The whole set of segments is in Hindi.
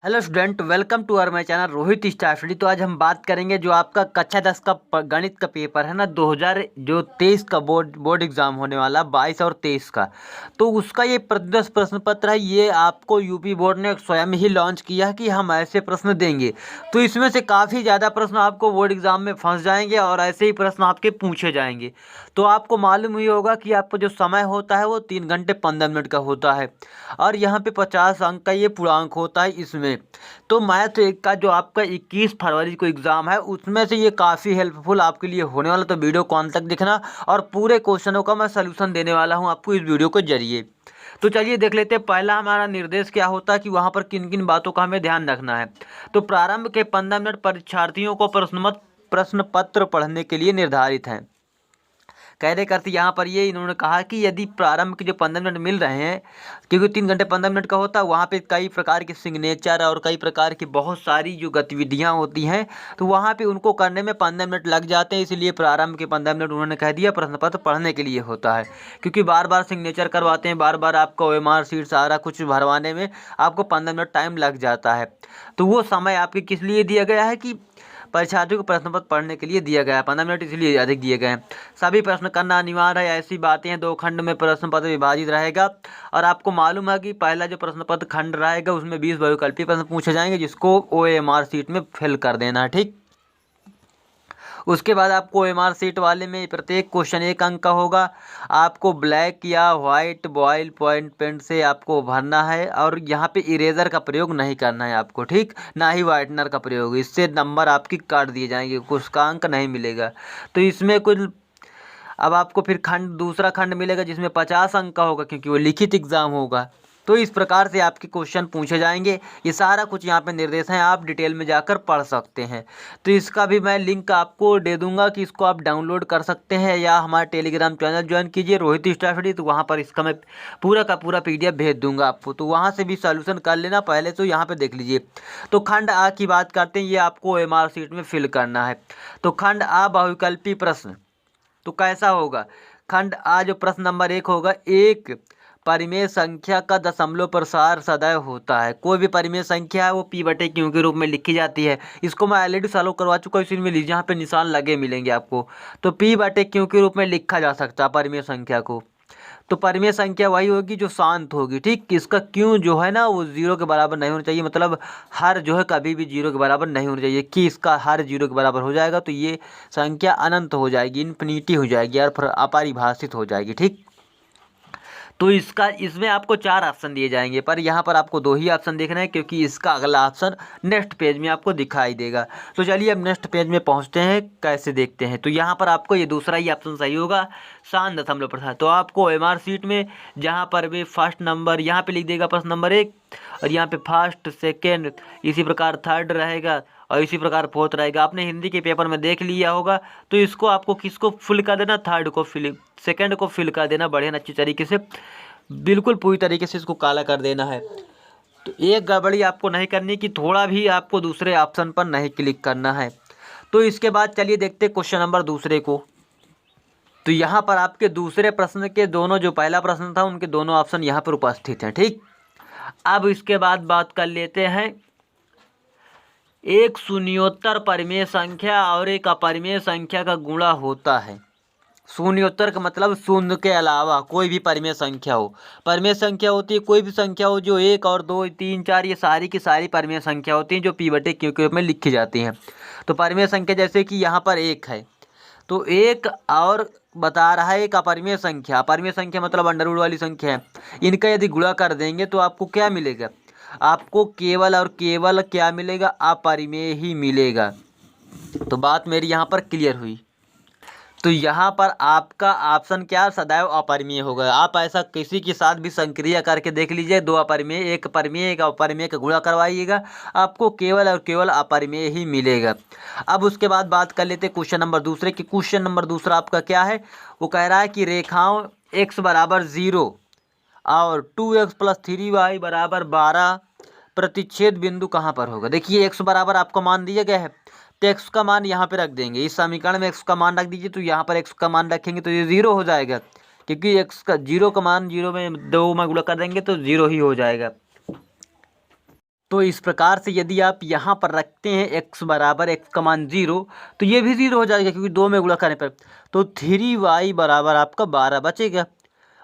Hello student, welcome to our my channel Rohit स्टाफडी। तो आज हम बात करेंगे जो आपका कक्षा 10 का गणित का पेपर है ना 2023 का बोर्ड एग्जाम होने वाला 22 और 23 का। तो उसका ये प्रतिदर्श प्रश्न पत्र है। ये आपको यूपी बोर्ड ने स्वयं ही लॉन्च किया है कि हम ऐसे प्रश्न देंगे। तो इसमें से काफ़ी ज़्यादा प्रश्न आपको बोर्ड एग्जाम में फंस जाएंगे और ऐसे ही प्रश्न आपके पूछे जाएंगे। तो आपको मालूम ही होगा कि आपका जो समय होता है वो 3 घंटे 15 मिनट का होता है और यहाँ पे 50 अंक का ये पूर्णांक होता है इसमें। तो मैथ का जो आपका 21 फरवरी को एग्ज़ाम है उसमें से ये काफ़ी हेल्पफुल आपके लिए होने वाला। तो वीडियो को अंत तक देखना और पूरे क्वेश्चनों का मैं सलूशन देने वाला हूँ आपको इस वीडियो के जरिए। तो चलिए देख लेते हैं पहला हमारा निर्देश क्या होता है कि वहाँ पर किन किन बातों का हमें ध्यान रखना है। तो प्रारंभ के 15 मिनट परीक्षार्थियों को प्रश्न पत्र पढ़ने के लिए निर्धारित हैं। कहने का अर्थ यहाँ पर ये इन्होंने कहा कि यदि प्रारंभ के जो 15 मिनट मिल रहे हैं, क्योंकि 3 घंटे 15 मिनट का होता है, वहाँ पे कई प्रकार के सिग्नेचर और कई प्रकार की बहुत सारी जो गतिविधियाँ होती हैं, तो वहाँ पे उनको करने में 15 मिनट लग जाते हैं। इसलिए प्रारंभ के 15 मिनट उन्होंने कह दिया प्रश्न पत्र पढ़ने के लिए होता है, क्योंकि बार बार सिग्नेचर करवाते हैं, बार बार आपका OMR शीट सारा कुछ भरवाने में आपको 15 मिनट टाइम लग जाता है। तो वो समय आपके किस लिए दिया गया है कि परीक्षार्थियों को प्रश्न पत्र पढ़ने के लिए दिया गया है। 15 मिनट इसलिए अधिक दिए गए हैं। सभी प्रश्न करना अनिवार्य है। ऐसी बातें हैं, 2 खंड में प्रश्न पत्र विभाजित रहेगा और आपको मालूम है कि पहला जो प्रश्न पत्र खंड रहेगा उसमें 20 बहुविकल्पीय प्रश्न पूछे जाएंगे जिसको OMR शीट में फिल कर देना है। ठीक, उसके बाद आपको OMR शीट वाले में प्रत्येक क्वेश्चन 1 अंक का होगा। आपको ब्लैक या वाइट बॉयल पॉइंट पेन से आपको भरना है और यहाँ पे इरेजर का प्रयोग नहीं करना है आपको, ठीक, ना ही वाइटनर का प्रयोग। इससे नंबर आपकी काट दिए जाएंगे, कुछ का अंक नहीं मिलेगा। तो इसमें कुल अब आपको फिर दूसरा खंड मिलेगा जिसमें 50 अंक का होगा, क्योंकि वो लिखित एग्जाम होगा। तो इस प्रकार से आपके क्वेश्चन पूछे जाएंगे। ये सारा कुछ यहाँ पे निर्देश हैं, आप डिटेल में जाकर पढ़ सकते हैं। तो इसका भी मैं लिंक आपको दे दूंगा कि इसको आप डाउनलोड कर सकते हैं या हमारे टेलीग्राम चैनल ज्वाइन कीजिए रोहित स्टाफडी। तो वहाँ पर इसका मैं पूरा का पूरा PDF भेज दूंगा आपको, तो वहाँ से भी सोल्यूशन कर लेना। पहले तो यहाँ पर देख लीजिए। तो खंड A की बात करते हैं, ये आपको OMR शीट में फिल करना है। तो खंड A बहुविकल्पी प्रश्न, तो कैसा होगा। खंड A जो प्रश्न नंबर 1 होगा, एक परिमेय संख्या का दशमलव प्रसार सदैव होता है। कोई भी परिमेय संख्या है वो P/Q के रूप में लिखी जाती है। इसको मैं ऑलरेडी सॉल्व करवा चुका हूँ, इसी लीजिए यहाँ पे निशान लगे मिलेंगे आपको। तो P/Q के रूप में लिखा जा सकता है परिमेय संख्या को। तो परिमेय संख्या वही होगी जो शांत होगी, ठीक। इसका क्यों जो है ना वो 0 के बराबर नहीं होना चाहिए, मतलब हर जो है कभी भी 0 के बराबर नहीं होना चाहिए। कि इसका हर 0 के बराबर हो जाएगा तो ये संख्या अनंत हो जाएगी, इन्फिनिटी हो जाएगी और अपरिभाषित हो जाएगी, ठीक। तो इसमें आपको 4 ऑप्शन दिए जाएंगे, पर यहाँ पर आपको 2 ही ऑप्शन देखना है क्योंकि इसका अगला ऑप्शन नेक्स्ट पेज में आपको दिखाई देगा। तो चलिए अब नेक्स्ट पेज में पहुँचते हैं, कैसे देखते हैं। तो यहाँ पर आपको ये दूसरा ही ऑप्शन सही होगा, शांत दशमलव प्रसार। तो आपको OMR शीट में जहाँ पर भी फर्स्ट नंबर यहाँ पे लिख देगा प्रश्न नंबर 1 और यहाँ पे फर्स्ट सेकेंड, इसी प्रकार थर्ड रहेगा और इसी प्रकार फोर्थ रहेगा। आपने हिंदी के पेपर में देख लिया होगा। तो इसको आपको किसको फिल कर देना, थर्ड को फिल, सेकंड को फिल कर देना बढ़िया अच्छी तरीके से, बिल्कुल पूरी तरीके से इसको काला कर देना है। तो एक गड़बड़ी आपको नहीं करनी कि थोड़ा भी आपको दूसरे ऑप्शन पर नहीं क्लिक करना है। तो इसके बाद चलिए देखते क्वेश्चन नंबर दूसरे को। तो यहाँ पर आपके दूसरे प्रश्न के दोनों, जो पहला प्रश्न था उनके दोनों ऑप्शन यहाँ पर उपस्थित हैं, ठीक। अब इसके बाद बात कर लेते हैं, एक शून्योत्तर परिमेय संख्या और एक अपरिमेय संख्या का गुणा होता है। शून्योत्तर का मतलब शून्य के अलावा कोई भी परिमेय संख्या हो। परिमेय संख्या होती है कोई भी संख्या हो जो 1 और 2 3 4 ये सारी की सारी परिमेय संख्या होती हैं जो P/Q के रूप में लिखी जाती हैं। तो परिमेय संख्या जैसे कि यहाँ पर 1 है, तो 1 और बता रहा है एक अपरिमेय संख्या। अपरिमेय संख्या मतलब अंडर रूट वाली संख्या है। इनका यदि गुणा कर देंगे तो आपको क्या मिलेगा, आपको केवल और केवल क्या मिलेगा, अपरिमेय ही मिलेगा। तो बात मेरी यहाँ पर क्लियर हुई। तो यहाँ पर आपका ऑप्शन क्या, सदैव अपरिमेय होगा। आप ऐसा किसी के साथ भी संक्रिया करके देख लीजिए, 2 अपरिमेय एक परिमेय एक अपरिमेय का गुणा करवाइएगा, आपको केवल और केवल अपरिमेय ही मिलेगा। अब उसके बाद बात कर लेते हैं क्वेश्चन नंबर दूसरे की। क्वेश्चन नंबर दूसरा आपका क्या है, वो कह रहा है कि रेखाओं x बराबर 0 और 2x + 3y बराबर 12 प्रतिच्छेद बिंदु कहाँ पर होगा। देखिए x बराबर आपको मान दिया गया है, तो x का मान यहाँ पे रख देंगे। इस समीकरण में x का मान रख दीजिए, तो यहाँ पर x का मान रखेंगे तो ये 0 हो जाएगा, क्योंकि x का 0 का मान 0 में 2 में गुणा कर देंगे तो 0 ही हो जाएगा। तो इस प्रकार से यदि आप यहाँ पर रखते हैं x बराबर x का मान 0, तो ये भी 0 हो जाएगा क्योंकि 2 में गुणा करने पर। तो 3y बराबर आपका 12 बचेगा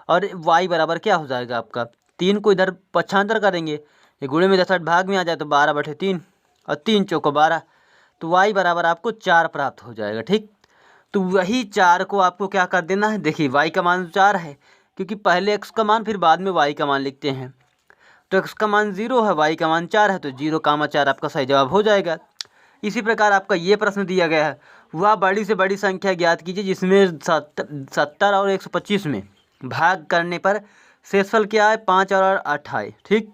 और y बराबर क्या हो जाएगा आपका 3 को इधर पक्षांतर करेंगे, ये गुणे में 10 भाग में आ जाए तो 12/3 और 3 चौको 12, तो y बराबर आपको 4 प्राप्त हो जाएगा। ठीक, तो वही 4 को आपको क्या कर देना है, देखिए y का मान 4 है क्योंकि पहले x का मान फिर बाद में y का मान लिखते हैं, तो x का मान 0 है, y का मान 4 है, तो 0, 4 आपका सही जवाब हो जाएगा। इसी प्रकार आपका ये प्रश्न दिया गया है, वह बड़ी से बड़ी संख्या ज्ञात कीजिए जिसमें 70 और 125 में भाग करने पर शेषफल क्या है 5 और 8 आए। ठीक,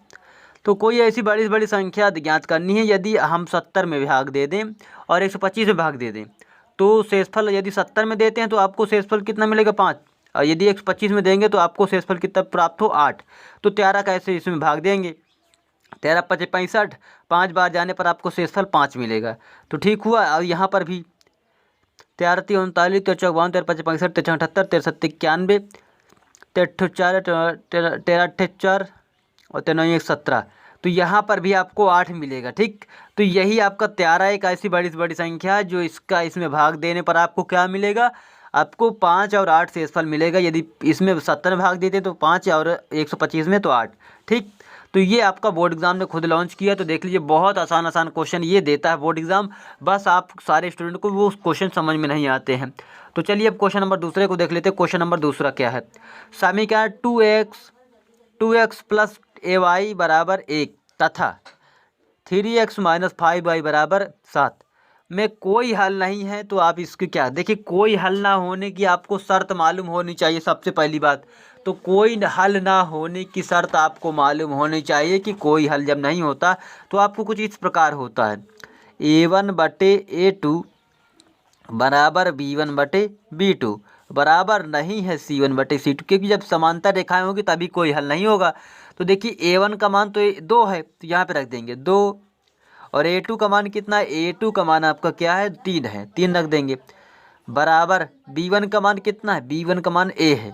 तो कोई ऐसी बड़ी से बड़ी संख्या ज्ञात करनी है, यदि हम 70 में भाग दे दें और 125 में भाग दे दें तो शेषफल, यदि 70 में देते हैं तो आपको शेषफल कितना मिलेगा 5, और यदि 125 में देंगे तो आपको शेषफल कितना प्राप्त हो 8। तो 13 कैसे इसमें भाग देंगे, 13 5 65, 5 बार जाने पर आपको शेषफल 5 मिलेगा। तो ठीक हुआ। और यहाँ पर भी 13 3 39 13 54 13 5 65 13 78 13 7 91 13 4 13 4 और 13 1 17, तो यहाँ पर भी आपको 8 मिलेगा। ठीक, तो यही आपका 13 एक ऐसी बड़ी से बड़ी संख्या है जो इसमें भाग देने पर आपको क्या मिलेगा, आपको 5 और 8 शेषफल मिलेगा। यदि इसमें 70 में भाग देते तो 5 और 125 में तो 8। ठीक, तो ये आपका बोर्ड एग्जाम ने खुद लॉन्च किया, तो देख लीजिए बहुत आसान क्वेश्चन ये देता है बोर्ड एग्जाम, बस आप सारे स्टूडेंट को वो क्वेश्चन समझ में नहीं आते हैं। तो चलिए अब क्वेश्चन नंबर दूसरे को देख लेते हैं। क्वेश्चन नंबर दूसरा क्या है, समीकरण 2x प्लस ay बराबर 1 तथा 3x माइनस 5y बराबर 7 में कोई हल नहीं है, तो आप इसकी क्या, देखिए कोई हल ना होने की आपको शर्त मालूम होनी चाहिए सबसे पहली बात। तो कोई हल ना होने की शर्त आपको मालूम होनी चाहिए कि कोई हल जब नहीं होता तो आपको कुछ इस प्रकार होता है, a1/a2 बराबर b1/b2 बराबर नहीं है c1/c2, क्योंकि जब समांतर रेखाएं होगी तभी कोई हल नहीं होगा। तो देखिए a1 का मान तो 2 है, तो यहाँ पे रख देंगे 2, और a2 का मान कितना है, a2 का मान आपका क्या है 3 है, 3 रख देंगे, बराबर b1 का मान कितना है, b1 का मान a है,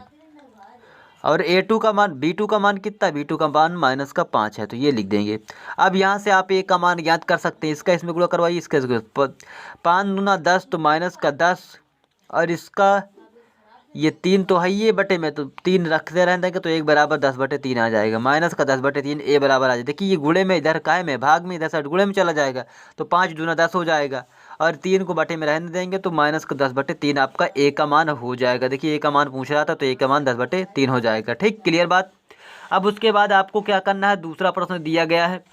और b2 का मान कितना है, b2 का मान -5 है, तो ये लिख देंगे। अब यहाँ से आप a का मान ज्ञात कर सकते हैं, इसका इसमें गुणा करवाइए, इसका 5 दूना 10 तो -10, और इसका ये 3 तो है, ये बटे में तो 3 रखते रहने देंगे तो 1 बराबर 10/3 आ जाएगा, -10/3 a बराबर आ जाए। देखिए ये गुणे में इधर काय में भाग में, इधर साइड गुणे में चला जाएगा, तो 5 दूना 10 हो जाएगा, और 3 को बटे में रहने देंगे तो -10/3 आपका a का मान हो जाएगा। देखिए a का मान पूछ रहा था तो a का मान 10/3 हो जाएगा। ठीक, क्लियर बात। अब उसके बाद आपको क्या करना है, दूसरा प्रश्न दिया गया है,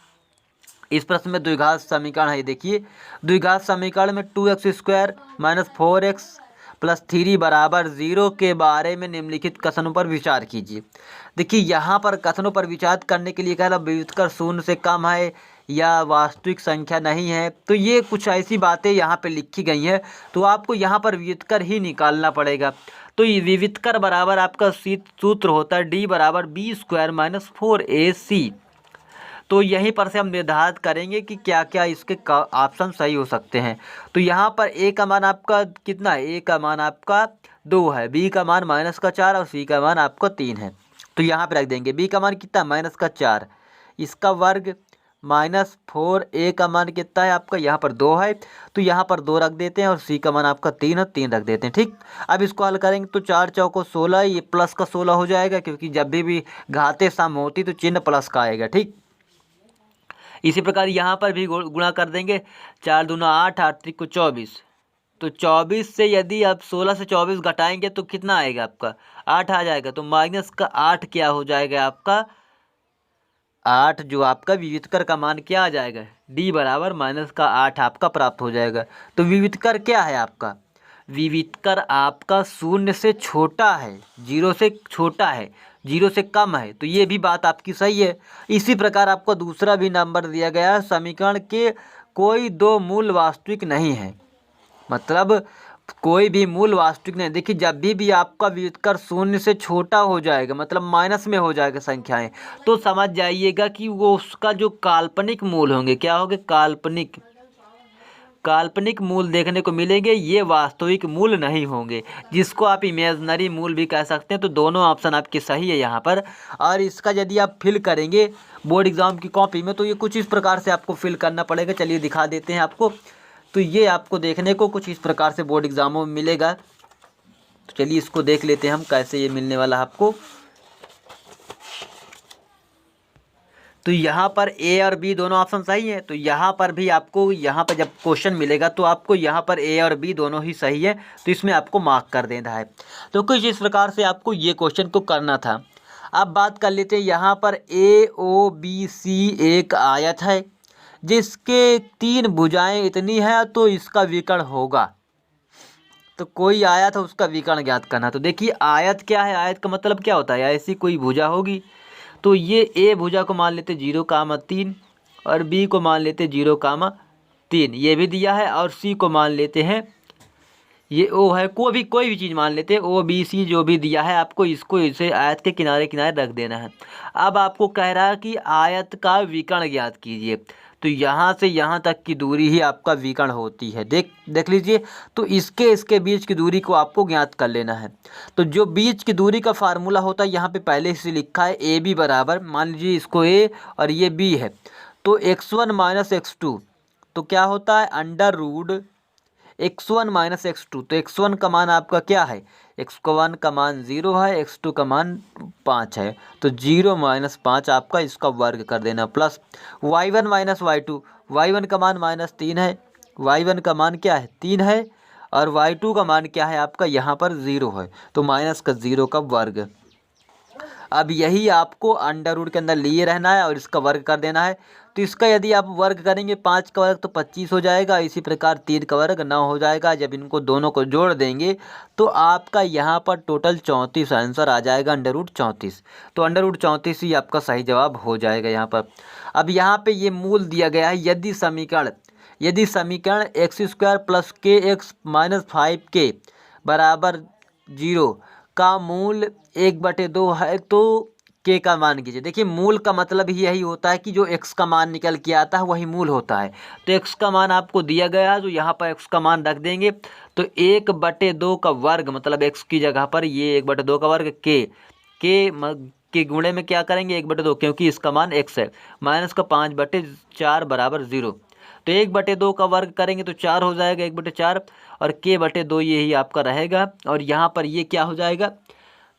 इस प्रश्न में द्विघात समीकरण है। देखिए द्विघात समीकरण में 2x² माइनस 4x प्लस 3 बराबर 0 के बारे में निम्नलिखित कथनों पर विचार कीजिए। देखिए यहाँ पर कथनों पर विचार करने के लिए कह रहा विविधकर 0 से कम है या वास्तविक संख्या नहीं है, तो ये कुछ ऐसी बातें यहाँ पे लिखी गई हैं, तो आपको यहाँ पर विविधकर ही निकालना पड़ेगा। तो ये विविधकर बराबर आपका सूत्र होता है d बराबर b² माइनस 4ac। तो यहीं पर से हम निर्धारित करेंगे कि क्या क्या इसके ऑप्शन सही हो सकते हैं। तो यहाँ पर a का मान आपका कितना है, a का मान आपका 2 है, b का मान -4 और c का मान आपका 3 है। तो यहाँ पे रख देंगे b का मान कितना -4, इसका वर्ग -4, a का मान कितना है आपका यहाँ पर 2 है, तो यहाँ पर 2 रख देते हैं, और c का मान आपका 3 है, 3 रख देते हैं। ठीक, अब इसको हल करेंगे तो 4 चौको 16, ये प्लस का 16 हो जाएगा, क्योंकि जब भी घाते सम होती तो चिन्ह प्लस का आएगा। ठीक, इसी प्रकार यहाँ पर भी गुणा कर देंगे, 4 दूना 8, 8 3 को 24, तो 24 से यदि आप 16 से 24 घटाएंगे तो कितना आएगा आपका 8 आ जाएगा, तो -8 क्या हो जाएगा आपका 8, जो आपका विविधकर का मान क्या आ जाएगा, d बराबर -8 आपका प्राप्त हो जाएगा। तो विविधकर क्या है आपका, विविधकर आपका 0 से छोटा है, 0 से छोटा है, 0 से कम है, तो ये भी बात आपकी सही है। इसी प्रकार आपको दूसरा भी नंबर दिया गया है, समीकरण के कोई 2 मूल वास्तविक नहीं है, मतलब कोई भी मूल वास्तविक नहीं। देखिए जब भी आपका विविधकर 0 से छोटा हो जाएगा, मतलब माइनस में हो जाएगा संख्याएं, तो समझ जाइएगा कि वो उसका जो काल्पनिक मूल होंगे, क्या होंगे, काल्पनिक मूल देखने को मिलेंगे, ये वास्तविक मूल नहीं होंगे, जिसको आप इमेजनरी मूल भी कह सकते हैं। तो दोनों ऑप्शन आपके सही है यहाँ पर। और इसका यदि आप फिल करेंगे बोर्ड एग्जाम की कॉपी में तो ये कुछ इस प्रकार से आपको फिल करना पड़ेगा। चलिए दिखा देते हैं आपको। तो ये आपको देखने को कुछ इस प्रकार से बोर्ड एग्जामों में मिलेगा। तो चलिए इसको देख लेते हैं हम कैसे ये मिलने वाला है आपको। तो यहाँ पर ए और बी दोनों ऑप्शन सही है। तो यहाँ पर भी आपको यहाँ पर जब क्वेश्चन मिलेगा तो आपको यहाँ पर ए और बी दोनों ही सही है, तो इसमें आपको मार्क कर देना है। तो कुछ इस प्रकार से आपको ये क्वेश्चन को करना था। अब बात कर लेते हैं, यहाँ पर ए ओ बी सी एक आयत है जिसके 3 भुजाएं इतनी है, तो इसका विकर्ण होगा। तो कोई आयत है उसका विकर्ण ज्ञात करना। तो देखिए आयत क्या है, आयत का मतलब क्या होता है, ऐसी कोई भुजा होगी। तो ये ए भुजा को मान लेते 0,3 और बी को मान लेते 0,3, ये भी दिया है। और सी को मान लेते हैं ये ओ है, कोई भी चीज़ मान लेते हैं, ओ बी सी जो भी दिया है आपको इसको इसे आयत के किनारे किनारे रख देना है। अब आपको कह रहा है कि आयत का विकर्ण ज्ञात कीजिए। तो यहाँ से यहाँ तक की दूरी ही आपका विकर्ण होती है। देख लीजिए। तो इसके बीच की दूरी को आपको ज्ञात कर लेना है। तो जो बीच की दूरी का फार्मूला होता है यहाँ पे पहले से लिखा है, ए बी बराबर, मान लीजिए इसको ए और ये बी है, तो x1 माइनस x2, तो क्या होता है under root x1 minus x2। तो x1 का मान आपका क्या है, x1 का मान 0 है, x2 का मान 5 है। तो 0 माइनस 5 आपका इसका वर्ग कर देना, plus y1 minus y2, y1 का मान -3 है, y1 का मान क्या है 3 है, और y2 का मान क्या है आपका यहाँ पर 0 है, तो माइनस का 0 का वर्ग। अब यही आपको अंडर रूट के अंदर लिए रहना है और इसका वर्ग कर देना है। तो इसका यदि आप वर्ग करेंगे 5 का वर्ग तो 25 हो जाएगा, इसी प्रकार 3 का वर्ग 9 हो जाएगा। जब इनको दोनों को जोड़ देंगे तो आपका यहाँ पर टोटल 34 आंसर आ जाएगा, अंडर रूट 34। तो अंडर रूट 34 ही आपका सही जवाब हो जाएगा यहाँ पर। अब यहाँ पे ये मूल दिया गया है, यदि समीकरण x² प्लस के एक्स माइनस 5k बराबर 0 का मूल 1/2 है तो k का मान कीजिए। देखिए मूल का मतलब ही यही होता है कि जो x का मान निकल के आता है वही मूल होता है। तो x का मान आपको दिया गया है, तो यहाँ पर x का मान रख देंगे। तो 1/2 का वर्ग मतलब x की जगह पर ये 1/2 का वर्ग के गुणे में क्या करेंगे 1/2, क्योंकि इसका मान x है, माइनस का 5/4 बराबर 0। तो 1/2 का वर्ग करेंगे तो 4 हो जाएगा, 1/4, और k/2 ये ही आपका रहेगा। और यहाँ पर ये क्या हो जाएगा,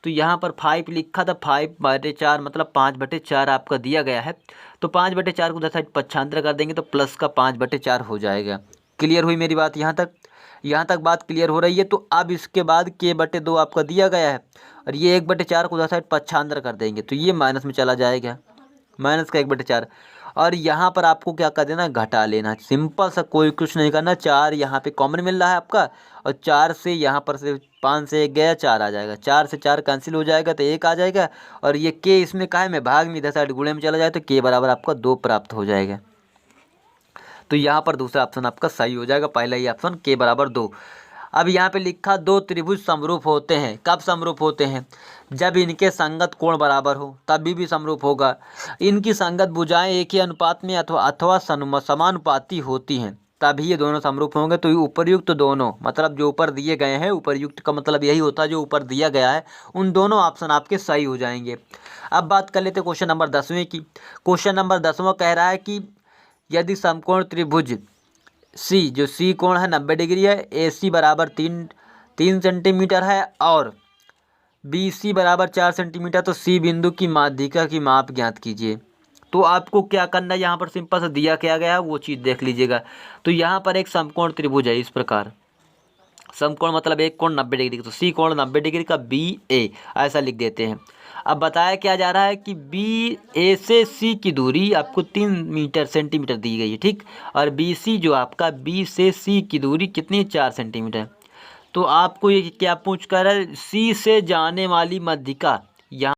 तो यहाँ पर 5 लिखा था, 5/4 मतलब 5/4 आपका दिया गया है। तो 5/4 को उधर साइड पक्षांतर कर देंगे तो प्लस का 5/4 हो जाएगा। क्लियर हुई मेरी बात यहाँ तक बात क्लियर हो रही है। तो अब इसके बाद k/2 आपका दिया गया है और ये 1/4 को उधर साइड पक्षांतर कर देंगे तो ये माइनस में चला जाएगा, माइनस का 1/4। और यहाँ पर आपको क्या कर देना, घटा लेना, सिंपल सा, कोई कुछ नहीं करना। 4 यहाँ पे कॉमन मिल रहा है आपका, और 4 से यहाँ पर से 5 से 1 गया, 4 आ जाएगा, 4 से 4 कैंसिल हो जाएगा तो 1 आ जाएगा। और ये k इसमें कहा है में भाग में, इधर साइड गुणे में चला जाए तो k बराबर आपका 2 प्राप्त हो जाएगा। तो यहाँ पर दूसरा ऑप्शन आपका सही हो जाएगा, पहला ही ऑप्शन k बराबर 2। अब यहाँ पे लिखा 2 त्रिभुज समरूप होते हैं। कब समरूप होते हैं, जब इनके संगत कोण बराबर हो, तभी भी समरूप होगा। इनकी संगत भुजाएं एक ही अनुपात में अथवा समानुपाती होती हैं, तभी ये दोनों समरूप होंगे। तो उपर्युक्त दोनों मतलब जो ऊपर दिए गए हैं, उपर्युक्त का मतलब यही होता है जो ऊपर दिया गया है, उन दोनों ऑप्शन आपके सही हो जाएंगे। अब बात कर लेते हैं क्वेश्चन नंबर 10वें की। क्वेश्चन नंबर 10वां कह रहा है कि यदि समकोण त्रिभुज सी, जो सी कोण है 90 डिग्री है, ए सी बराबर 3 सेंटीमीटर है और बी सी बराबर 4 सेंटीमीटर, तो सी बिंदु की माध्यिका की माप ज्ञात कीजिए। तो आपको क्या करना है, यहाँ पर सिंपल से दिया क्या गया है वो चीज़ देख लीजिएगा। तो यहाँ पर एक समकोण त्रिभुज है, इस प्रकार समकोण मतलब एक कोण 90 डिग्री, तो सी कोण 90 डिग्री का बी ए ऐसा लिख देते हैं। अब बताया क्या जा रहा है कि बी ए से सी की दूरी आपको 3 सेंटीमीटर दी गई है, ठीक। और बी सी जो आपका बी से सी की दूरी कितनी, 4 सेंटीमीटर। तो आपको ये क्या पूछ कर है, सी से जाने वाली माध्यिका यहाँ